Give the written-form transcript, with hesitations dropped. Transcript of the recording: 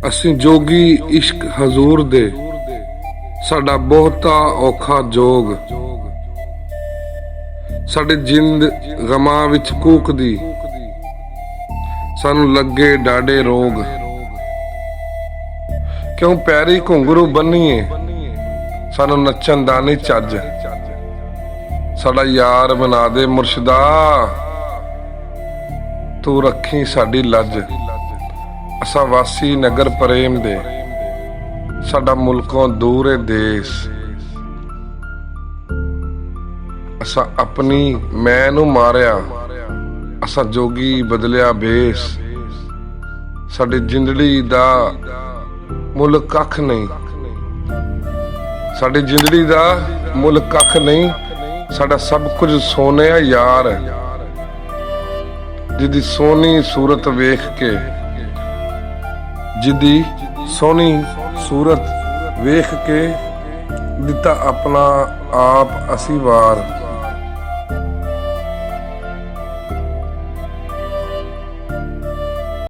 ਅਸੀਂ ਜੋਗੀ ਇਸ਼ਕ ਹਜ਼ੂਰ ਦੇ, ਸਾਡਾ ਬਹੁਤਾ ਔਖਾ ਜੋਗ। ਸਾਡੇ ਜਿੰਦ ਗਮਾਂ ਵਿੱਚ ਕੂਕਦੀ, ਸਾਨੂੰ ਲੱਗੇ ਡਾਢੇ ਰੋਗ। ਕਿਉਂ ਪੈਰੀ ਘੁੰਗਰੂ ਬੰਨੀਏ, ਸਾਨੂੰ ਨੱਚਣ ਦਾ ਨਹੀਂ ਚੱਜ। ਸਾਡਾ ਯਾਰ ਬਣਾ ਦੇ ਮੁਰਸ਼ਿਦਾ, ਤੂੰ ਰੱਖੀ ਸਾਡੀ ਲੱਜ। ਅਸਾਂ ਵਾਸੀ ਨਗਰ ਪ੍ਰੇਮ ਦੇ, ਸਾਡਾ ਮੁਲਕੋਂ ਦੂਰ ਏ ਦੇਸ। ਅਸਾਂ ਆਪਣੀ ਮੈਂ ਨੂੰ ਮਾਰਿਆ, ਅਸਾਂ ਜੋਗੀ ਬਦਲਿਆ ਭੇਸ। ਸਾਡੀ ਜਿੰਦੜੀ ਦਾ ਮੁੱਲ ਕੱਖ ਨਹੀਂ, ਸਾਡੀ ਜਿੰਦੜੀ ਦਾ ਮੁੱਲ ਕੱਖ ਨਹੀਂ। ਸਾਡਾ ਸਭ ਕੁਝ ਸੋਨੇ ਆ ਯਾਰ, ਜਿਹਦੀ ਸੋਹਣੀ ਸੂਰਤ ਵੇਖ ਕੇ, ਜਿਹਦੀ ਸੋਹਣੀ ਸੂਰਤ ਵੇਖ ਕੇ ਦਿੱਤਾ ਆਪਣਾ ਆਪ ਅਸੀਂ ਵਾਰ।